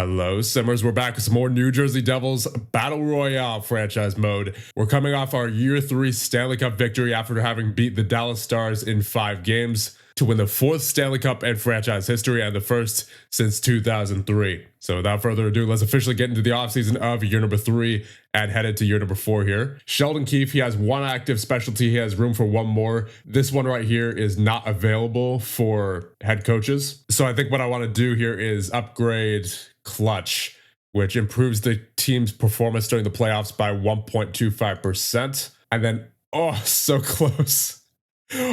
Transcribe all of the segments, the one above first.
Hello, Simmers. We're back with some more New Jersey Devils Battle Royale franchise mode. We're coming off our Year 3 Stanley Cup victory after having beat the Dallas Stars in 5 games to win the 4th Stanley Cup in franchise history and the first since 2003. So without further ado, let's officially get into the offseason of year number 3 and head into year number 4 here. Sheldon Keefe, he has 1 active specialty. He has room for 1 more. This one right here is not available for head coaches. So I think what I want to do here is upgrade Clutch, which improves the team's performance during the playoffs by 1.25%. And then, oh, so close.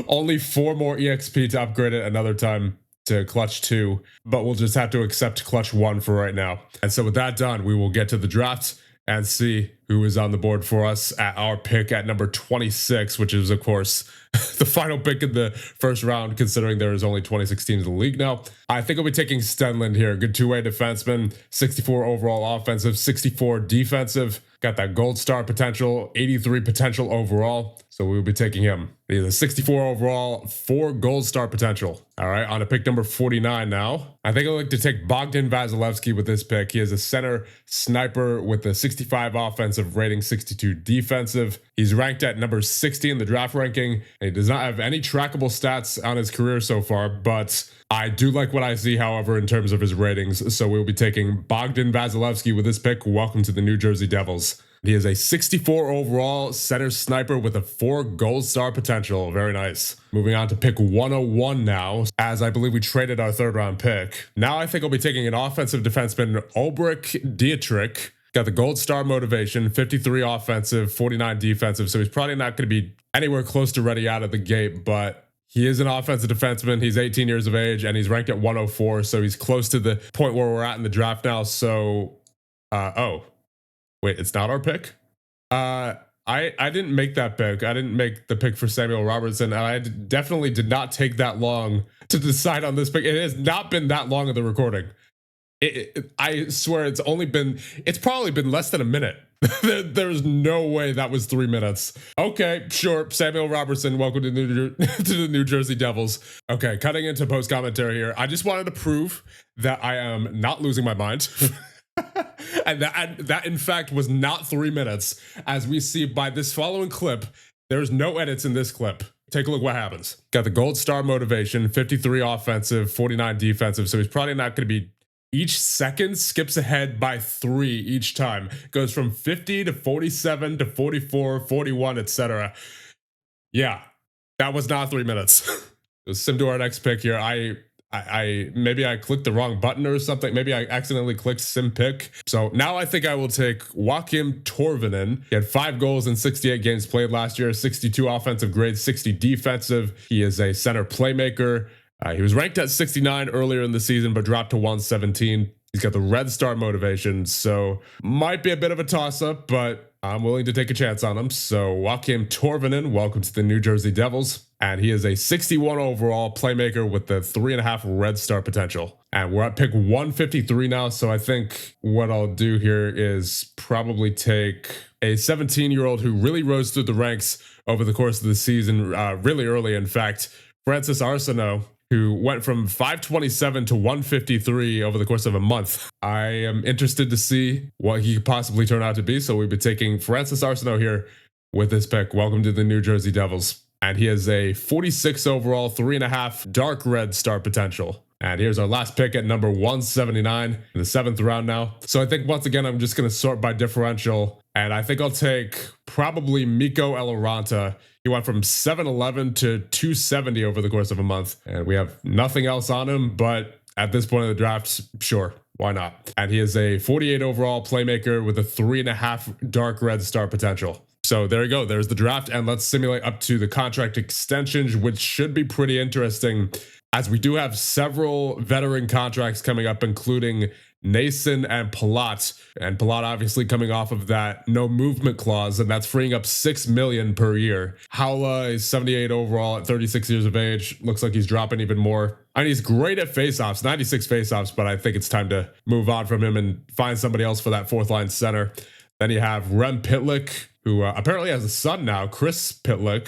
Only 4 more EXP to upgrade it another time to Clutch 2, but we'll just have to accept Clutch 1 for right now. And so with that done, we will get to the draft and see who is on the board for us at our pick at number 26, which is, of course, the final pick in the first round, considering there is only 26 teams in the league now. I think I'll be taking Stenlund here. Good two-way defenseman, 64 overall offensive, 64 defensive. Got that gold star potential, 83 potential overall. So we will be taking him. He's a 64 overall, 4 gold star potential. All right, on to pick number 49 now. I think I'd like to take Bogdan Vasilevsky with this pick. He is a center sniper with a 65 offensive rating, 62 defensive. He's ranked at number 60 in the draft ranking. And he does not have any trackable stats on his career so far, but I do like what I see, however, in terms of his ratings. So we'll be taking Bogdan Vasilevsky with this pick. Welcome to the New Jersey Devils. He is a 64 overall center sniper with a 4 gold star potential. Very nice. Moving on to pick 101 now, as I believe we traded our 3rd round pick. Now I think I'll be taking an offensive defenseman, Ulbrich Dietrich. Got the gold star motivation, 53 offensive, 49 defensive. So he's probably not going to be anywhere close to ready out of the gate, but he is an offensive defenseman. He's 18 years of age and he's ranked at 104. So he's close to the point where we're at in the draft now. So, oh, wait, it's not our pick? I didn't make that pick. I didn't make the pick for Samuel Robertson. And I definitely did not take that long to decide on this pick. It has not been that long of the recording. I swear it's probably been less than a minute. There's no way that was 3 minutes. Okay, sure. Samuel Robertson, welcome to the New Jersey Devils. Okay, cutting into post commentary here. I just wanted to prove that I am not losing my mind. and that in fact was not 3 minutes. As we see by this following clip, there's no edits in this clip. Take a look what happens. Got the gold star motivation, 53 offensive, 49 defensive. So he's probably not going to be. Each second skips ahead by 3 each time. Goes from 50 to 47 to 44, 41, etc. Yeah, that was not 3 minutes. Let's sim to our next pick here. Maybe I clicked the wrong button or something. Maybe I accidentally clicked sim pick. So now I think I will take Joakim Torvinen. He had 5 goals in 68 games played last year, 62 offensive grade, 60 defensive. He is a center playmaker. He was ranked at 69 earlier in the season, but dropped to 117. He's got the red star motivation, so might be a bit of a toss-up, but I'm willing to take a chance on him. So Joakim Torvinen, welcome to the New Jersey Devils. And he is a 61 overall playmaker with the 3.5 red star potential. And we're at pick 153 now, so I think what I'll do here is probably take a 17-year-old who really rose through the ranks over the course of the season, really early, in fact, Francis Arsenault, who went from 527 to 153 over the course of a month. I am interested to see what he could possibly turn out to be. So we'll be taking Francis Arsenault here with this pick. Welcome to the New Jersey Devils. And he has a 46 overall, 3.5 dark red star potential. And here's our last pick at number 179 in the 7th round now. So I think once again, I'm just going to sort by differential. And I think I'll take probably Mikko Eloranta. He went from 711 to 270 over the course of a month. And we have nothing else on him, but at this point in the draft, sure, why not? And he is a 48 overall playmaker with a 3.5 dark red star potential. So there you go. There's the draft. And let's simulate up to the contract extensions, which should be pretty interesting, as we do have several veteran contracts coming up, including Nason and Palat. And Palat obviously coming off of that no movement clause, and that's freeing up $6 million per year. Haula is 78 overall at 36 years of age. Looks like he's dropping even more. I mean, he's great at faceoffs, 96 faceoffs, but I think it's time to move on from him and find somebody else for that 4th line center. Then you have Rem Pitlick, who apparently has a son now, Chris Pitlick,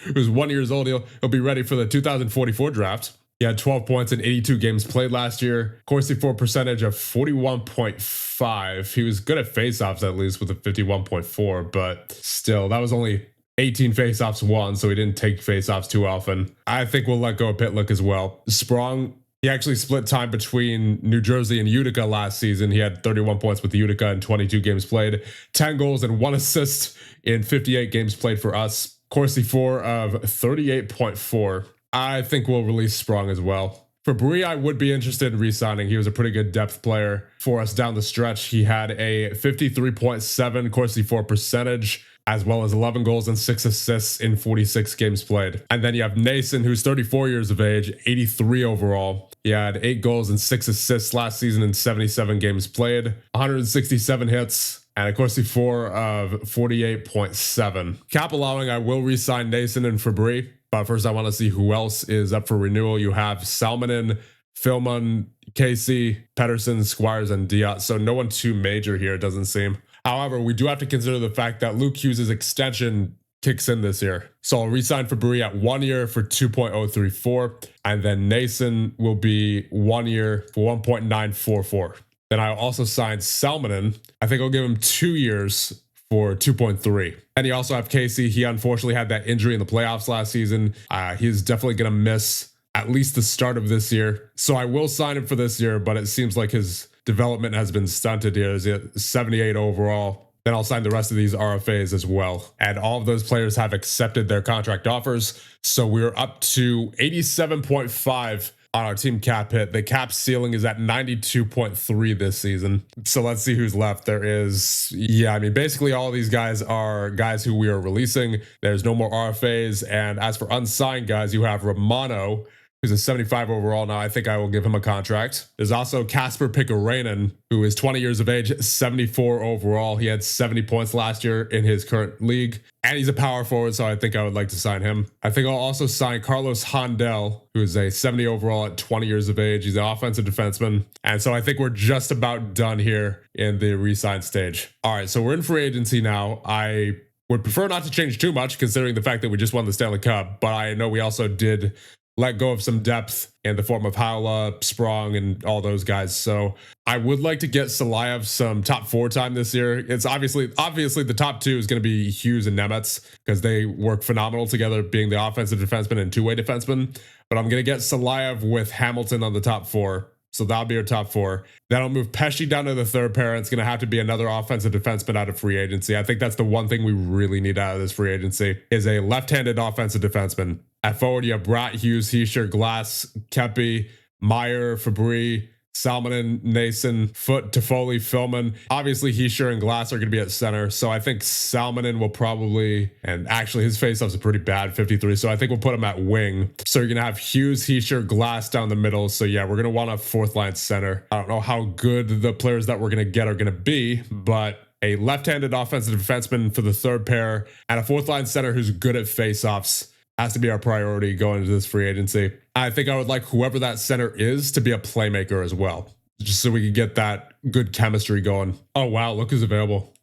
who's 1 year old. He'll be ready for the 2044 draft. He had 12 points in 82 games played last year. Corsi for percentage of 41.5. He was good at faceoffs at least with a 51.4, but still, that was only 18 faceoffs won, so he didn't take faceoffs too often. I think we'll let go of Pitlick as well. Sprong, he actually split time between New Jersey and Utica last season. He had 31 points with Utica in 22 games played, 10 goals and 1 assist in 58 games played for us. Corsi 4 of 38.4. I think we'll release Sprong as well. For Brie, I would be interested in re-signing. He was a pretty good depth player for us down the stretch. He had a 53.7 Corsi 4 percentage, as well as 11 goals and 6 assists in 46 games played. And then you have Nason, who's 34 years of age, 83 overall. He had 8 goals and 6 assists last season in 77 games played, 167 hits, and a Corsi 4 of 48.7. Cap allowing, I will re-sign Nason and Fabry. But first, I want to see who else is up for renewal. You have Salmonen, Filmon, Casey, Pedersen, Squires, and Diot. So no one too major here, it doesn't seem. However, we do have to consider the fact that Luke Hughes' extension kicks in this year. So I'll re-sign Fabry at 1 year for 2.034. And then Nason will be 1 year for 1.944. Then I'll also sign Salmonen. I think I'll give him 2 years for 2.3. And you also have Casey. He unfortunately had that injury in the playoffs last season. He's definitely going to miss at least the start of this year. So I will sign him for this year, but it seems like his development has been stunted here. He's at 78 overall. Then I'll sign the rest of these RFAs as well. And all of those players have accepted their contract offers. So we're up to 87.5 on our team cap hit. The cap ceiling is at 92.3 this season. So let's see who's left. There is, I mean, basically all these guys are guys who we are releasing. There's no more RFAs. And as for unsigned guys, you have Romano, who's a 75 overall. Now I think I will give him a contract. There's also Kasper Pikkarainen, who is 20 years of age, 74 overall. He had 70 points last year in his current league. And he's a power forward, so I think I would like to sign him. I think I'll also sign Carlos Handel, who is a 70 overall at 20 years of age. He's an offensive defenseman. And so I think we're just about done here in the re-sign stage. All right, so we're in free agency now. I would prefer not to change too much considering the fact that we just won the Stanley Cup, but I know we also did let go of some depth in the form of Haula, Sprong, and all those guys. So I would like to get Salayev some top 4 time this year. It's obviously the top 2 is going to be Hughes and Nemetz because they work phenomenal together, being the offensive defenseman and two-way defenseman. But I'm going to get Salayev with Hamilton on the top 4. So that'll be our top 4. Then I'll move Pesci down to the third pair. It's going to have to be another offensive defenseman out of free agency. I think that's the one thing we really need out of this free agency is a left-handed offensive defenseman. At forward, you have Bratt, Hughes, Heischer, Glass, Kempe, Meyer, Fabry, Salmonen, Nason, Foot, Toffoli, Filman. Obviously, Heischer and Glass are going to be at center. So I think Salmonen will probably, and actually his faceoffs are pretty bad, 53. So I think we'll put him at wing. So you're going to have Hughes, Heischer, Glass down the middle. So yeah, we're going to want a 4th line center. I don't know how good the players that we're going to get are going to be, but a left-handed offensive defenseman for the third pair and a 4th line center who's good at faceoffs has to be our priority going into this free agency. I think I would like whoever that center is to be a playmaker as well, just so we can get that good chemistry going. Oh, wow, look who's available.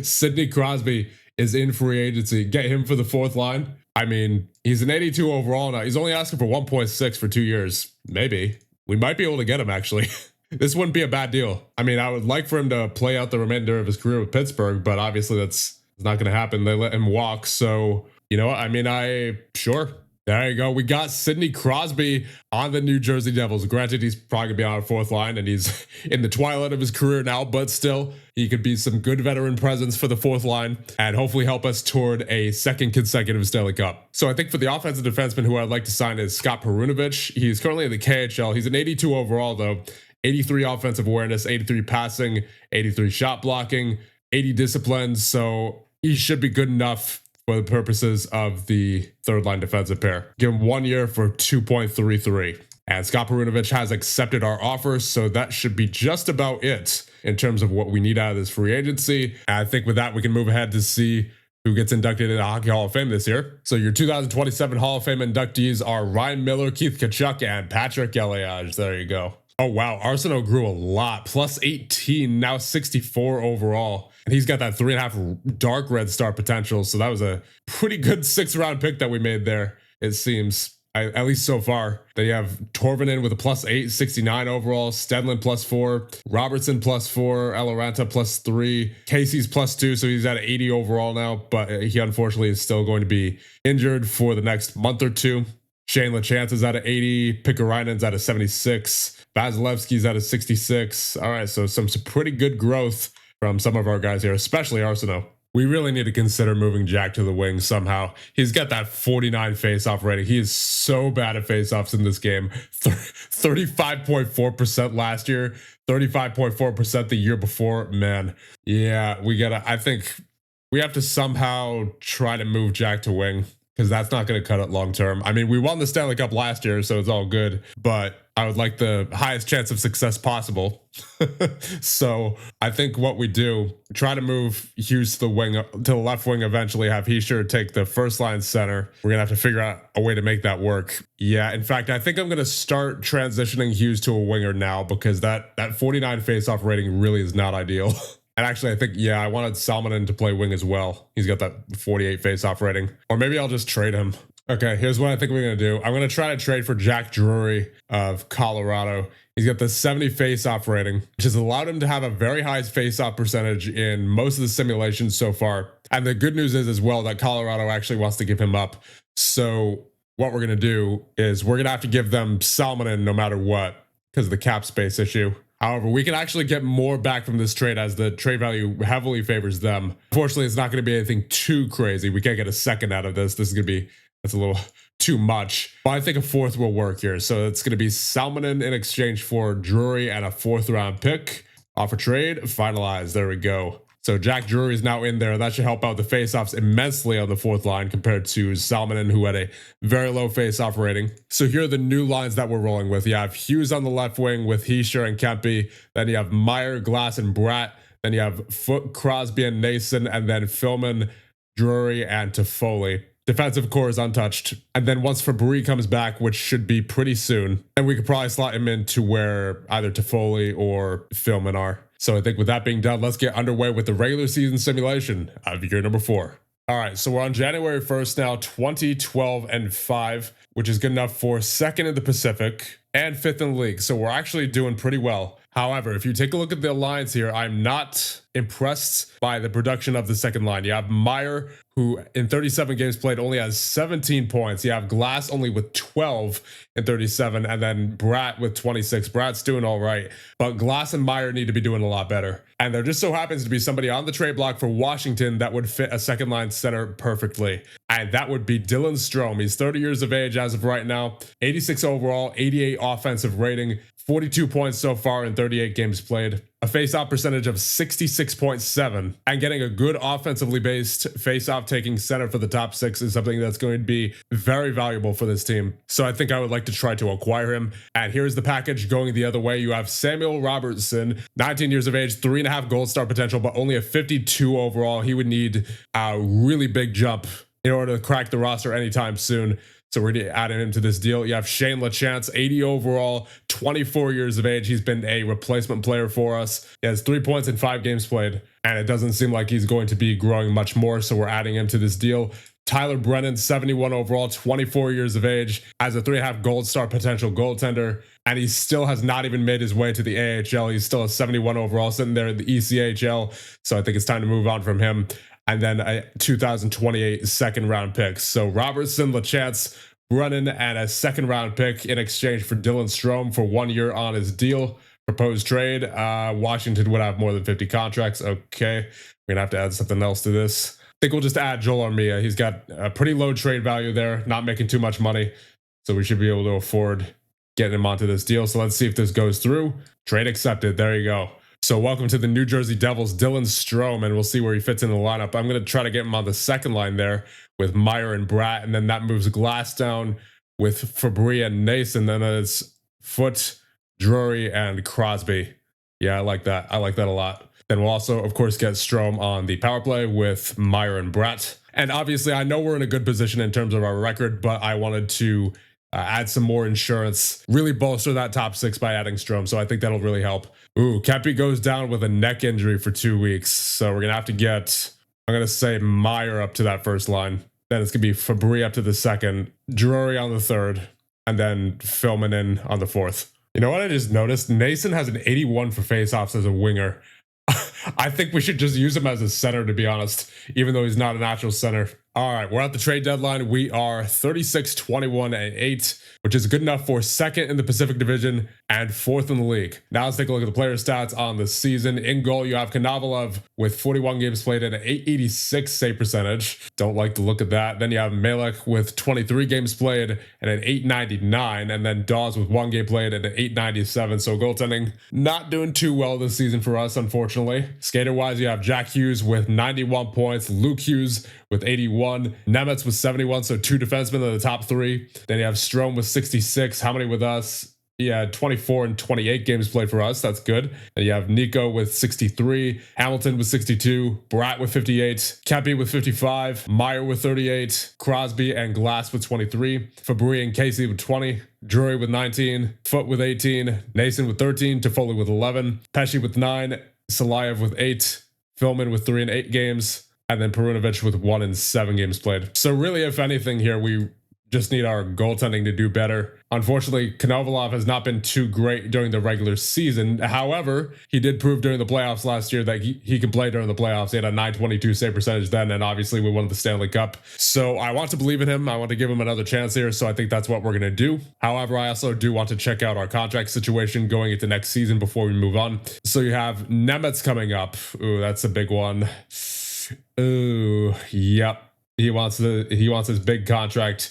Sidney Crosby is in free agency. Get him for the 4th line. I mean, he's an 82 overall now. He's only asking for 1.6 for 2 years. Maybe. We might be able to get him, actually. This wouldn't be a bad deal. I mean, I would like for him to play out the remainder of his career with Pittsburgh, but obviously that's not going to happen. They let him walk, so you know what? I mean, sure. There you go. We got Sidney Crosby on the New Jersey Devils. Granted, he's probably going to be on our 4th line, and he's in the twilight of his career now, but still, he could be some good veteran presence for the 4th line and hopefully help us toward a 2nd consecutive Stanley Cup. So I think for the offensive defenseman who I'd like to sign is Scott Perunovich. He's currently in the KHL. He's an 82 overall, though. 83 offensive awareness, 83 passing, 83 shot blocking, 80 disciplines. So he should be good enough for the purposes of the 3rd line defensive pair. Give him 1 year for 2.33. And Scott Perunovich has accepted our offers, so that should be just about it in terms of what we need out of this free agency. And I think with that, we can move ahead to see who gets inducted into the Hockey Hall of Fame this year. So your 2027 Hall of Fame inductees are Ryan Miller, Keith Tkachuk, and Patrick Elias. There you go. Oh, wow. Arsenault grew a lot. Plus 18, now 64 overall. And he's got that 3.5 dark red star potential. So that was a pretty good 6th round pick that we made there, it seems. at least so far. Then you have Torvinen with a +8, 69 overall, Stedlin +4, Robertson +4, Eloranta +3, Casey's +2, so he's at 80 overall now, but he unfortunately is still going to be injured for the next month or two. Shane Lachance is at a 80, Pikarainen's at a 76, Vasilevsky's at a 66. All right, so some pretty good growth from some of our guys here, especially Arsenault. We really need to consider moving Jack to the wing somehow. He's got that 49 faceoff rating. He is so bad at faceoffs in this game. 35.4% last year, 35.4% the year before. Man, yeah, I think we have to somehow try to move Jack to wing, because that's not going to cut it long term. I mean, we won the Stanley Cup last year, so it's all good, but I would like the highest chance of success possible. So I think what we do, try to move Hughes to the wing, to the left wing eventually, have Heischer take the first line center. We're going to have to figure out a way to make that work. Yeah, in fact, I think I'm going to start transitioning Hughes to a winger now, because that 49 faceoff rating really is not ideal. And actually, I think, yeah, I wanted Salmonen to play wing as well. He's got that 48 faceoff rating. Or maybe I'll just trade him. Okay, here's what I think we're going to do. I'm going to try to trade for Jack Drury of Colorado. He's got the 70 faceoff rating, which has allowed him to have a very high faceoff percentage in most of the simulations so far. And the good news is as well that Colorado actually wants to give him up. So what we're going to do is we're going to have to give them Salmonen no matter what, because of the cap space issue. However, we can actually get more back from this trade, as the trade value heavily favors them. Unfortunately, it's not going to be anything too crazy. We can't get a second out of this. This is going to be, that's a little too much. But I think a fourth will work here. So it's going to be Salmonen in exchange for Drury and a 4th round pick. Offer trade finalized. There we go. So Jack Drury is now in there. That should help out the faceoffs immensely on the 4th line compared to Salmonen, who had a very low faceoff rating. So here are the new lines that we're rolling with. You have Hughes on the left wing with Heischer and Kempe. Then you have Meyer, Glass, and Bratt. Then you have Foote, Crosby, and Nason. And then Philman, Drury, and Toffoli. Defensive core is untouched. And then once Fabry comes back, which should be pretty soon, then we could probably slot him into where either Toffoli or Philman are. So I think with that being done, let's get underway with the regular season simulation of year number 4. All right, so we're on January 1st now, 20-12-5, which is good enough for 2nd in the Pacific and 5th in the league. So we're actually doing pretty well. However, if you take a look at the lines here, I'm not impressed by the production of the second line. You have Meyer, who in 37 games played only has 17 points. You have Glass only with 12 in 37, and then Bratt with 26. Bratt's doing all right, but Glass and Meyer need to be doing a lot better. And there just so happens to be somebody on the trade block for Washington that would fit a second line center perfectly. And that would be Dylan Strome. He's 30 years of age as of right now, 86 overall, 88 offensive rating, 42 points so far in 38 games played, a face-off percentage of 66.7, and getting a good offensively based face-off taking center for the top 6 is something that's going to be very valuable for this team. So I think I would like to try to acquire him. And here's the package going the other way. You have Samuel Robertson, 19 years of age, 3.5 gold star potential, but only a 52 overall. He would need a really big jump in order to crack the roster anytime soon. So we're going to add him to this deal. You have Shane Lachance, 80 overall, 24 years of age. He's been a replacement player for us. He has 3 points in 5 games played, and it doesn't seem like he's going to be growing much more, so we're adding him to this deal. Tyler Brennan, 71 overall, 24 years of age, has a 3.5 gold star potential goaltender, and he still has not even made his way to the AHL. He's still a 71 overall, sitting there in the ECHL, so I think it's time to move on from him. And then a 2028 second round pick. So Robertson, Lachance, Brennan, and a second round pick in exchange for Dylan Strome for 1 year on his deal. Proposed trade. Washington would have more than 50 contracts. Okay. We're going to have to add something else to this. I think we'll just add Joel Armia. He's got a pretty low trade value there, not making too much money. So we should be able to afford getting him onto this deal. So let's see if this goes through. Trade accepted. There you go. So welcome to the New Jersey Devils, Dylan Strome, and we'll see where he fits in the lineup. I'm going to try to get him on the second line there with Meyer and Bratt, and then that moves Glass down with Fabry and Nason. Then it's Foote, Drury, and Crosby. Yeah, I like that. I like that a lot. Then we'll also, of course, get Strome on the power play with Meyer and Bratt. And obviously, I know we're in a good position in terms of our record, but I wanted to add some more insurance, really bolster that top 6 by adding Strome. So I think that'll really help. Ooh, Kempe goes down with a neck injury for 2 weeks. So we're going to have to get, I'm going to say Meyer up to that first line. Then it's going to be Fabry up to the second, Drury on the third, and then Philman in on the fourth. You know what I just noticed? Nason has an 81 for faceoffs as a winger. I think we should just use him as a center, to be honest, even though he's not a natural center. All right, we're at the trade deadline. We are 36, 21, and 8, which is good enough for second in the Pacific Division and fourth in the league. Now let's take a look at the player stats on the season. In goal, you have Konovalov with 41 games played and an 886 save percentage. Don't like the look of that. Then you have Malek with 23 games played and an 899, and then Dawes with 1 game played and an 897. So goaltending not doing too well this season for us, unfortunately. Skater-wise, you have Jack Hughes with 91 points, Luke Hughes with 81, Nemetz with 71, so 2 defensemen in the top 3. Then you have Strome with 66. How many with us? He had 24 and 28 games played for us. That's good. And you have Nico with 63, Hamilton with 62, Bratt with 58, Kempe with 55, Meyer with 38, Crosby and Glass with 23, Fabry and Casey with 20, Drury with 19, Foot with 18, Nason with 13, Toffoli with 11, Pesci with 9, Salayev with 8, Philman with 3 and 8 games, and then Perunovic with 1 and 7 games played. So really, if anything here, we just need our goaltending to do better. Unfortunately, Konovalov has not been too great during the regular season. However, he did prove during the playoffs last year that he can play during the playoffs. He had a 922 save percentage then, and obviously we won the Stanley Cup. So I want to believe in him. I want to give him another chance here, so I think that's what we're going to do. However, I also do want to check out our contract situation going into next season before we move on. So you have Nemetz coming up. Ooh, that's a big one. Ooh, yep. He wants his big contract.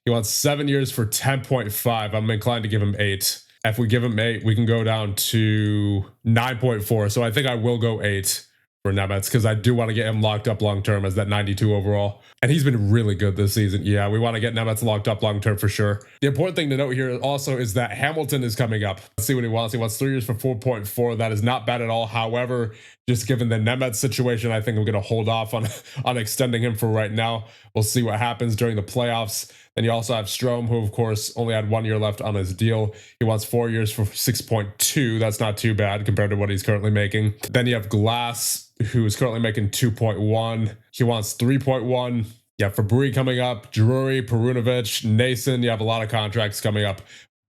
He wants 7 years for 10.5. I'm inclined to give him 8. If we give him 8, we can go down to 9.4. So I think I will go 8 for Nemetz because I do want to get him locked up long term as that 92 overall. And he's been really good this season. Yeah, we want to get Nemetz locked up long term for sure. The important thing to note here also is that Hamilton is coming up. Let's see what he wants. He wants 3 years for 4.4. That is not bad at all. However, just given the Nemetz situation, I think I'm going to hold off on extending him for right now. We'll see what happens during the playoffs. And you also have Strome, who, of course, only had 1 year left on his deal. He wants 4 years for 6.2. That's not too bad compared to what he's currently making. Then you have Glass, who is currently making 2.1. He wants 3.1. You have Fabry coming up, Drury, Perunovic, Nason. You have a lot of contracts coming up.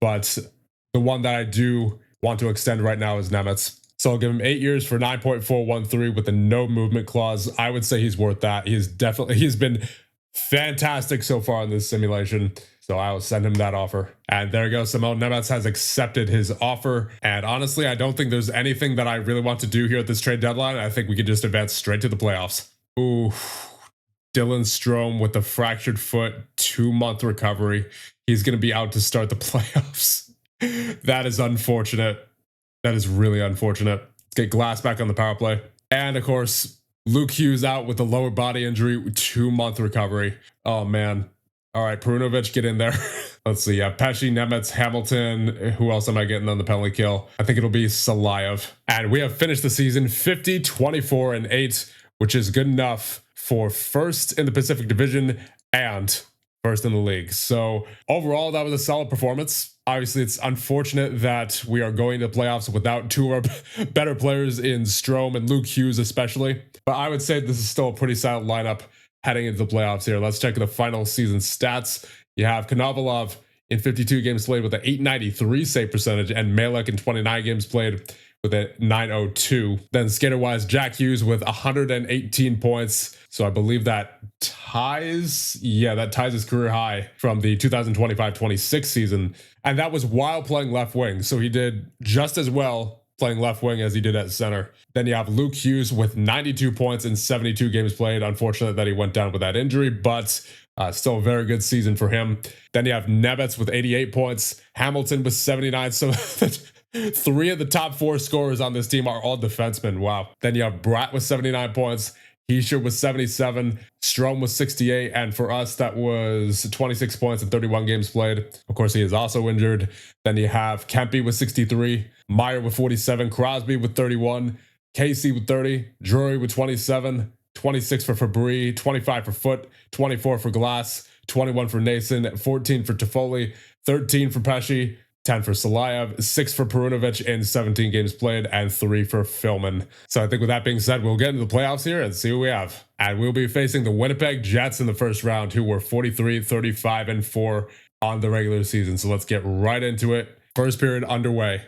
But the one that I do want to extend right now is Nemetz. So I'll give him 8 years for 9.413 with a no movement clause. I would say he's worth that. He's been fantastic so far in this simulation. So I will send him that offer. And there you go. Simone Nemetz has accepted his offer. And honestly, I don't think there's anything that I really want to do here at this trade deadline. I think we could just advance straight to the playoffs. Ooh, Dylan Strome with the fractured foot, 2-month recovery. He's going to be out to start the playoffs. That is unfortunate. That is really unfortunate. Let's get Glass back on the power play. And of course, Luke Hughes out with a lower body injury, 2-month recovery. Oh, man. All right, Perunovic, get in there. Let's see. Yeah, Pesci, Nemetz, Hamilton. Who else am I getting on the penalty kill? I think it'll be Salayev. And we have finished the season 50, 24, and 8, which is good enough for first in the Pacific Division and first in the league. So overall, that was a solid performance. Obviously, it's unfortunate that we are going to playoffs without 2 of our better players in Strome and Luke Hughes especially. But I would say this is still a pretty solid lineup heading into the playoffs here. Let's check the final season stats. You have Konovalov in 52 games played with an 893 save percentage, and Malek in 29 games played with a 902. Then skater-wise, Jack Hughes with 118 points. So I believe that ties his career high from the 2025-26 season. And that was while playing left wing. So he did just as well playing left wing as he did at center. Then you have Luke Hughes with 92 points in 72 games played. Unfortunate that he went down with that injury, but still a very good season for him. Then you have Nemetz with 88 points, Hamilton with 79. So 3 of the top 4 scorers on this team are all defensemen. Wow. Then you have Bratt with 79 points. Heischer was 77, Strome was 68, and for us, that was 26 points in 31 games played. Of course, he is also injured. Then you have Kempe with 63, Meyer with 47, Crosby with 31, Casey with 30, Drury with 27, 26 for Fabry, 25 for Foot, 24 for Glass, 21 for Nason, 14 for Toffoli, 13 for Pesci, 10 for Salayev, 6 for Perunovic in 17 games played, and 3 for Philman. So I think with that being said, we'll get into the playoffs here and see who we have. And we'll be facing the Winnipeg Jets in the first round, who were 43, 35, and 4 on the regular season. So let's get right into it. First period underway.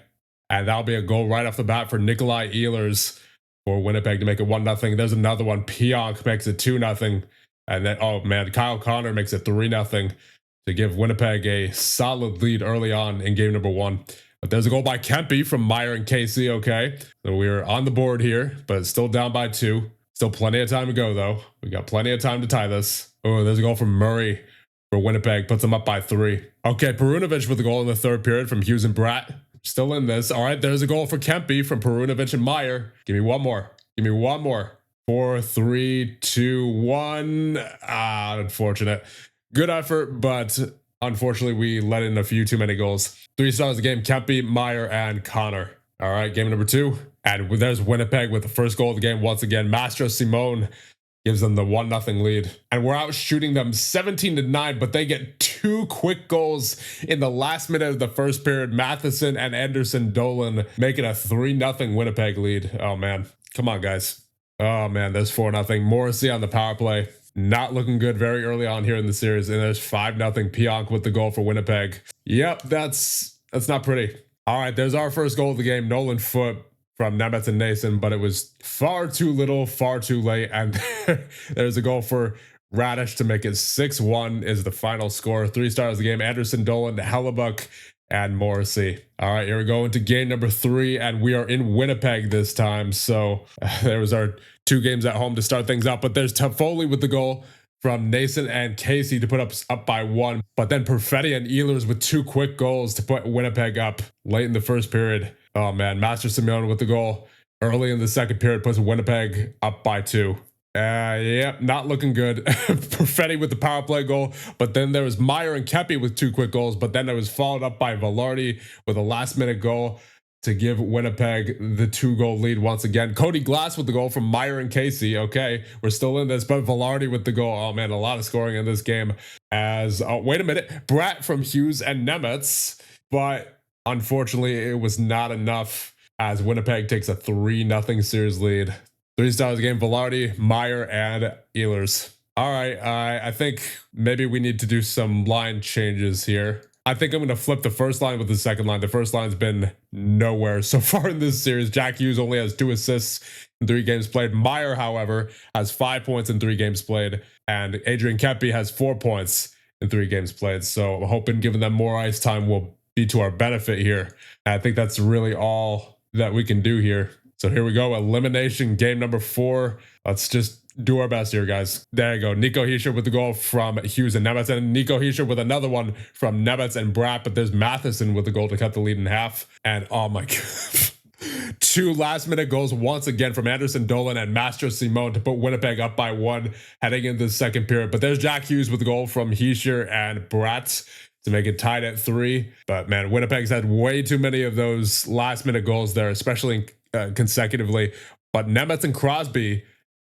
And that'll be a goal right off the bat for Nikolai Ehlers for Winnipeg to make it 1-0. There's another one. Pionk makes it 2-0. And then, oh man, Kyle Connor makes it 3-0. To give Winnipeg a solid lead early on in game number 1. But there's a goal by Kempe from Meyer and Casey, okay? So we're on the board here, but still down by 2. Still plenty of time to go, though. We got plenty of time to tie this. Oh, there's a goal from Murray for Winnipeg. Puts them up by 3. Okay, Perunovic with the goal in the third period from Hughes and Bratt. Still in this. All right, there's a goal for Kempe from Perunovic and Meyer. Give me one more. Give me one more. 4, 3, 2, 1. Unfortunate. Good effort, but unfortunately, we let in a few too many goals. 3 stars of the game, Kempe, Meyer, and Connor. All right, game number 2. And there's Winnipeg with the first goal of the game once again. Mastro Simone gives them the 1-0 lead. And we're out shooting them 17-9, but they get 2 quick goals in the last minute of the first period. Matheson and Anderson Dolan make it a 3-0 Winnipeg lead. Oh, man. Come on, guys. Oh, man, there's 4-0. Morrissey on the power play. Not looking good very early on here in the series. And there's 5-0 Pionk with the goal for Winnipeg. Yep, that's not pretty. All right, there's our first goal of the game. Nolan Foote from Nemetz and Nason, but it was far too little, far too late. And there's a goal for Radish to make it 6-1 is the final score. 3 stars of the game. Anderson, Dolan, Hellebuck, and Morrissey. All right, here we go into game number 3, and we are in Winnipeg this time. So there was our 2 games at home to start things up, but there's Toffoli with the goal from Nason and Casey to put up by 1, but then Perfetti and Ehlers with 2 quick goals to put Winnipeg up late in the first period. Oh man, Master Simeone with the goal early in the second period puts Winnipeg up by 2. Yep, not looking good. Perfetti with the power play goal, but then there was Meyer and Kempe with 2 quick goals, but then it was followed up by Velarde with a last minute goal to give Winnipeg the 2-goal lead once again. Cody Glass with the goal from Meyer and Casey. Okay, we're still in this, but Velarde with the goal. Oh man, a lot of scoring in this game. As, oh, wait a minute, Bratt from Hughes and Nemetz, but unfortunately it was not enough as Winnipeg takes a 3-0 series lead. 3 stars of the game, Velarde, Meyer, and Ehlers. All right, I think maybe we need to do some line changes here. I think I'm going to flip the first line with the second line. The first line's been nowhere so far in this series. Jack Hughes only has 2 assists in 3 games played. Meyer, however, has 5 points in 3 games played. And Adrian Kempe has 4 points in 3 games played. So I'm hoping giving them more ice time will be to our benefit here. And I think that's really all that we can do here. So here we go. Elimination game number 4. Let's just do our best here, guys. There you go. Nico Hischier with the goal from Hughes and Nemetz, and Nico Hischier with another one from Nemetz and Bratt, but there's Matheson with the goal to cut the lead in half. And oh my God. 2 last-minute goals once again from Anderson Dolan and Mastro Simone to put Winnipeg up by 1 heading into the second period. But there's Jack Hughes with the goal from Hischier and Bratt to make it tied at 3. But man, Winnipeg's had way too many of those last-minute goals there, especially consecutively. But Nemetz and Crosby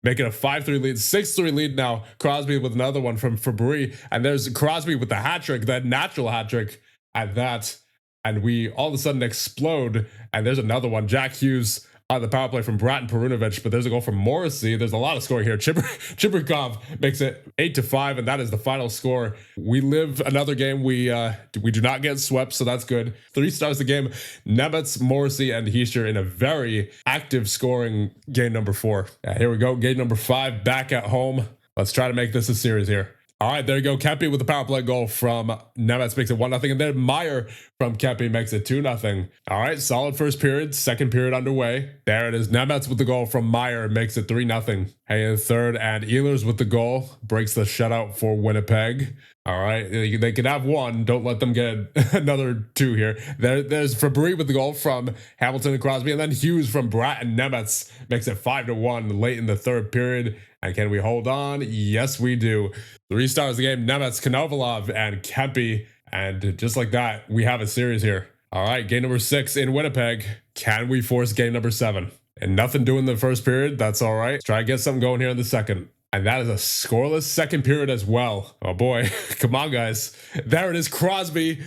making a 5-3 lead, 6-3 lead now. Crosby with another one from Fabry. And there's Crosby with the hat trick, that natural hat trick at that. And we all of a sudden explode. And there's another one. Jack Hughes on the power play from Bratt and Perunovic. But there's a goal from Morrissey. There's a lot of scoring here. Chibrikov makes it 8-5. And that is the final score. We live another game. We do not get swept. So that's good. 3 stars the game. Nemetz, Morrissey, and Hischier in a very active scoring game number 4. Here we go. Game number 5 back at home. Let's try to make this a series here. All right, there you go. Kempe with the power play goal from Nemetz makes it 1-0. And then Meyer from Kempe makes it 2-0. All right, solid first period. Second period underway. There it is. Nemetz with the goal from Meyer makes it 3-0. Hey, in third, and Ehlers with the goal breaks the shutout for Winnipeg. All right, they can have 1. Don't let them get another 2 here. There's Fabry with the goal from Hamilton and Crosby. And then Hughes from Bratt and Nemetz makes it 5-1 late in the third period. And can we hold on? Yes, we do. 3 stars of the game, Nemetz, Konovalov, and Kempe. And just like that, we have a series here. All right, game number 6 in Winnipeg. Can we force game number 7? And nothing doing the first period. That's all right. Let's try to get something going here in the second. And that is a scoreless second period as well. Oh boy, come on guys. There it is, Crosby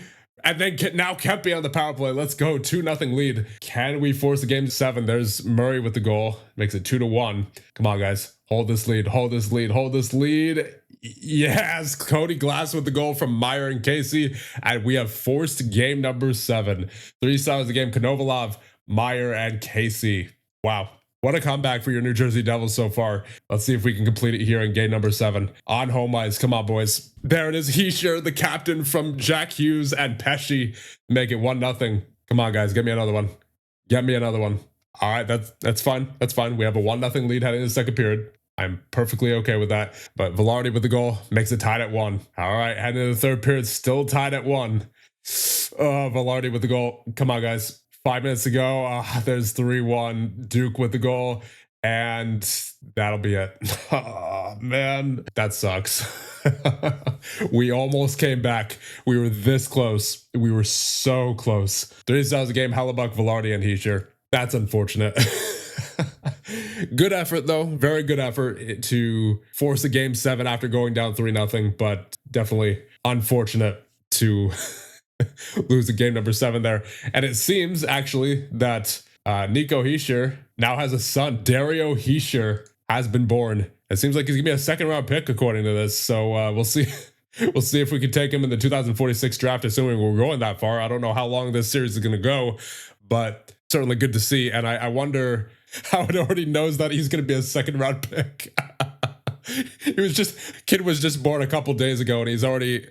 And then now Kempe on the power play. Let's go. 2-0 lead. Can we force the game to 7? There's Murray with the goal. Makes it 2-1. Come on, guys. Hold this lead. Hold this lead. Hold this lead. Yes. Cody Glass with the goal from Meyer and Casey. And we have forced game number 7. 3 stars of the game. Konovalov, Meyer, and Casey. Wow. What a comeback for your New Jersey Devils so far. Let's see if we can complete it here in game number 7. On home ice. Come on, boys. There it is. Hischier, the captain from Jack Hughes and Pesci. Make it 1-0. Come on, guys. Get me another one. Get me another one. All right, that's fine. That's fine. We have a 1-0 lead heading into the second period. I'm perfectly okay with that. But Velarde with the goal makes it tied at 1. All right, heading into the third period, still tied at 1. Oh, Velarde with the goal. Come on, guys. 5 minutes to go. There's 3-1. Duke with the goal. And that'll be it. Oh, man. That sucks. We almost came back. We were this close. We were so close. 3 stars a game. Hellebuck, Velarde, and Hischier. That's unfortunate. Good effort, though. Very good effort to force a game 7 after going down 3-0. But definitely unfortunate to lose the game number 7 there. And it seems actually that Nico Hischier now has a son. Dario Hischier has been born. It seems like he's gonna be a 2nd round pick according to this. So we'll see. We'll see if we can take him in the 2046 draft, assuming we're going that far. I don't know how long this series is gonna go, but certainly good to see. And I wonder how it already knows that he's gonna be a 2nd round pick. Kid was just born a couple days ago and he's already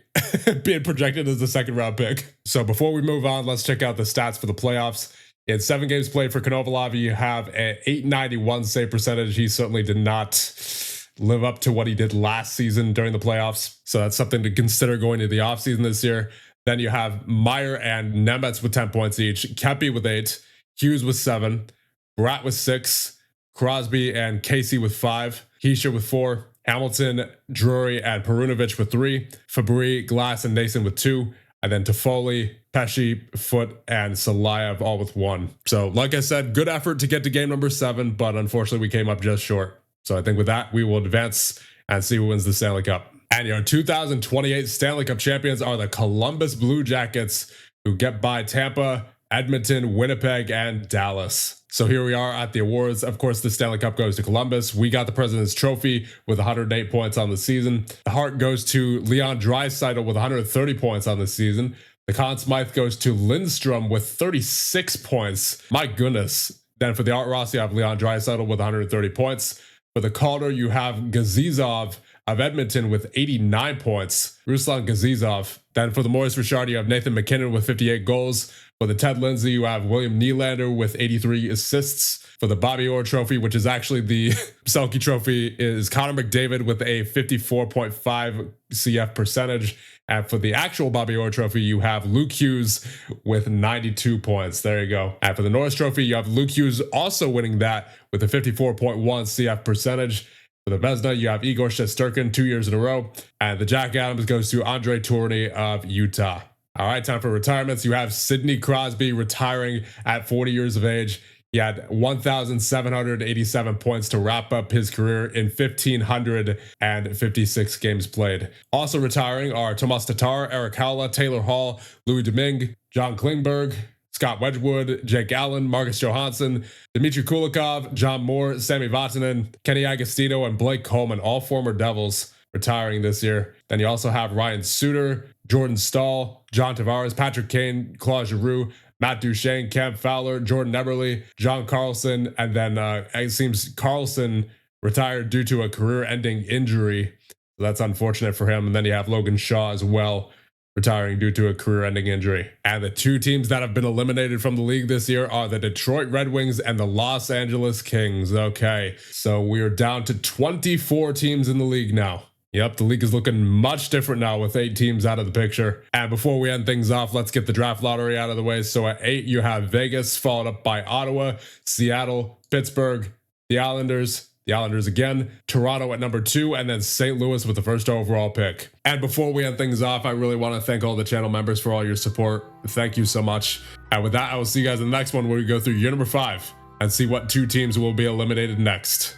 being projected as a 2nd round pick. So before we move on, let's check out the stats for the playoffs. In 7 games played for Konovalov, you have an 891 save percentage. He certainly did not live up to what he did last season during the playoffs. So that's something to consider going into the offseason this year. Then you have Meyer and Nemetz with 10 points each, Kempe with 8, Hughes with 7, Bratt with 6, Crosby and Casey with 5, Hischier with 4, Hamilton, Drury, and Perunovic with 3, Fabry, Glass, and Nason with 2, and then Toffoli, Pesci, Foot, and Salayev all with 1. So like I said, good effort to get to game number 7, but unfortunately we came up just short. So I think with that, we will advance and see who wins the Stanley Cup. And your 2028 Stanley Cup champions are the Columbus Blue Jackets, who get by Tampa, Edmonton, Winnipeg, and Dallas. So here we are at the awards. Of course, the Stanley Cup goes to Columbus. We got the President's Trophy with 108 points on the season. The Hart goes to Leon Draisaitl with 130 points on the season. The Conn Smythe goes to Lindstrom with 36 points. My goodness. Then for the Art Ross, you have Leon Draisaitl with 130 points. For the Calder, you have Gazizov of Edmonton with 89 points. Ruslan Gazizov. Then for the Maurice Richard, you have Nathan McKinnon with 58 goals. For the Ted Lindsay, you have William Nylander with 83 assists. For the Bobby Orr Trophy, which is actually the Selke Trophy, is Connor McDavid with a 54.5 CF percentage. And for the actual Bobby Orr Trophy, you have Luke Hughes with 92 points. There you go. And for the Norris Trophy, you have Luke Hughes also winning that with a 54.1 CF percentage. For the Vezina, you have Igor Shesterkin 2 years in a row. And the Jack Adams goes to Andre Tourigny of Utah. All right, time for retirements. You have Sidney Crosby retiring at 40 years of age. He had 1,787 points to wrap up his career in 1,556 games played. Also retiring are Tomas Tatar, Eric Howla, Taylor Hall, Louis Domingue, John Klingberg, Scott Wedgwood, Jake Allen, Marcus Johansson, Dmitry Kulikov, John Moore, Sami Vatanen, Kenny Agostino, and Blake Coleman, all former Devils, retiring this year. Then you also have Ryan Suter, Jordan Stahl, John Tavares, Patrick Kane, Claude Giroux, Matt Duchene, Cam Fowler, Jordan Eberle, John Carlson, and then it seems Carlson retired due to a career-ending injury. So that's unfortunate for him. And then you have Logan Shaw as well, retiring due to a career-ending injury. And the 2 teams that have been eliminated from the league this year are the Detroit Red Wings and the Los Angeles Kings. Okay, so we are down to 24 teams in the league now. Yep, the league is looking much different now with 8 teams out of the picture. And before we end things off, let's get the draft lottery out of the way. So at 8, you have Vegas, followed up by Ottawa, Seattle, Pittsburgh, the Islanders again, Toronto at number 2, and then St. Louis with the first overall pick. And before we end things off, I really want to thank all the channel members for all your support. Thank you so much. And with that, I will see you guys in the next one where we go through year number 5 and see what 2 teams will be eliminated next.